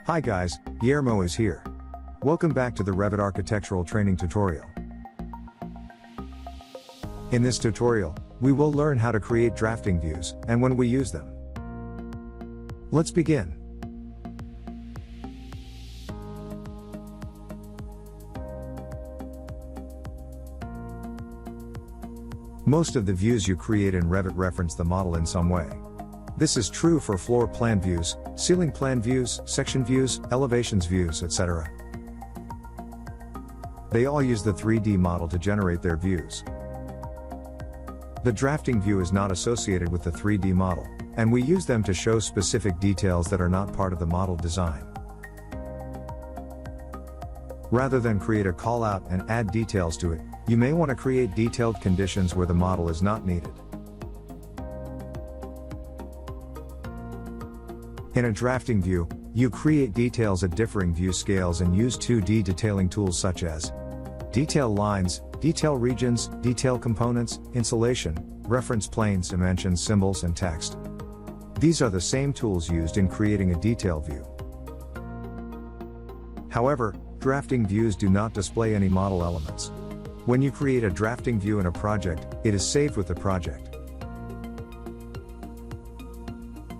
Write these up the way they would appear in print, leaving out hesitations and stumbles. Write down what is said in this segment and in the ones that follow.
Hi guys, Guillermo is here. Welcome back to the Revit architectural training tutorial. In this tutorial, we will learn how to create drafting views and when we use them. Let's begin. Most of the views you create in Revit reference the model in some way. This is true for floor plan views, ceiling plan views, section views, elevations views, etc. They all use the 3D model to generate their views. The drafting view is not associated with the 3D model, and we use them to show specific details that are not part of the model design. Rather than create a callout and add details to it, you may want to create detailed conditions where the model is not needed. In a drafting view, you create details at differing view scales and use 2D detailing tools such as detail lines, detail regions, detail components, insulation, reference planes, dimensions, symbols, and text. These are the same tools used in creating a detail view. However, drafting views do not display any model elements. When you create a drafting view in a project, it is saved with the project.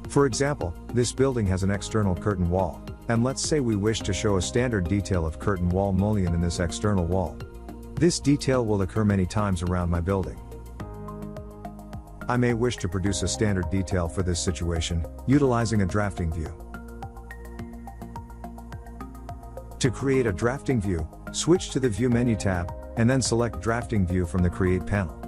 For example, this building has an external curtain wall, and let's say we wish to show a standard detail of curtain wall mullion in this external wall. This detail will occur many times around my building. I may wish to produce a standard detail for this situation, utilizing a drafting view. To create a drafting view, switch to the View menu tab, and then select Drafting View from the Create panel.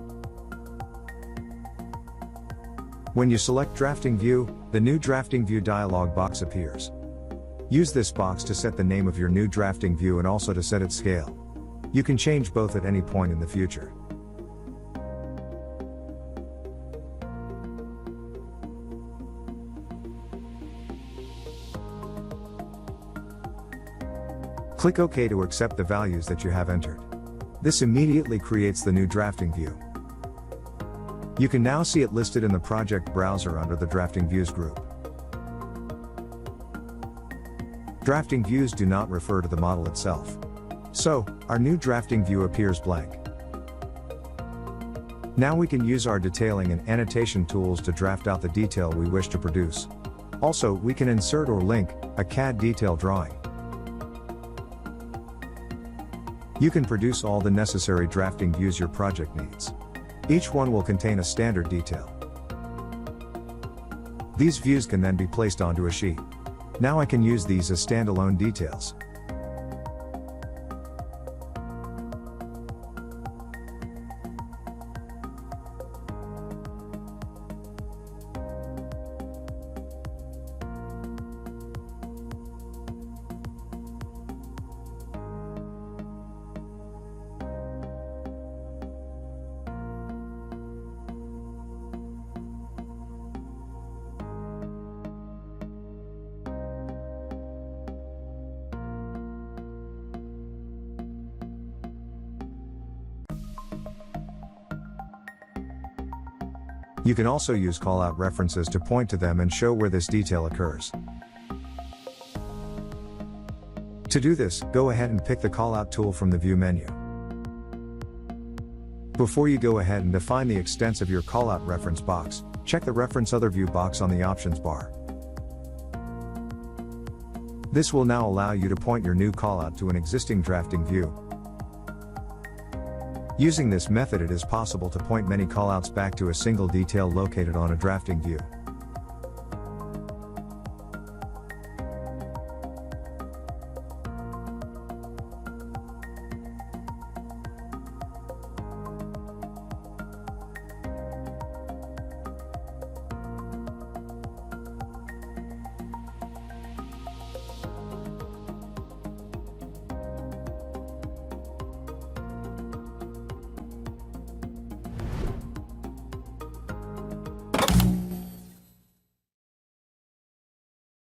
When you select Drafting View, the new Drafting View dialog box appears. Use this box to set the name of your new drafting view and also to set its scale. You can change both at any point in the future. Click OK to accept the values that you have entered. This immediately creates the new drafting view. You can now see it listed in the project browser under the Drafting Views group. Drafting views do not refer to the model itself. So, our new drafting view appears blank. Now we can use our detailing and annotation tools to draft out the detail we wish to produce. Also, we can insert or link a CAD detail drawing. You can produce all the necessary drafting views your project needs. Each one will contain a standard detail. These views can then be placed onto a sheet. Now I can use these as standalone details. You can also use callout references to point to them and show where this detail occurs. To do this, go ahead and pick the callout tool from the View menu. Before you go ahead and define the extents of your callout reference box, check the Reference Other View box on the options bar. This will now allow you to point your new callout to an existing drafting view. Using this method, it is possible to point many callouts back to a single detail located on a drafting view.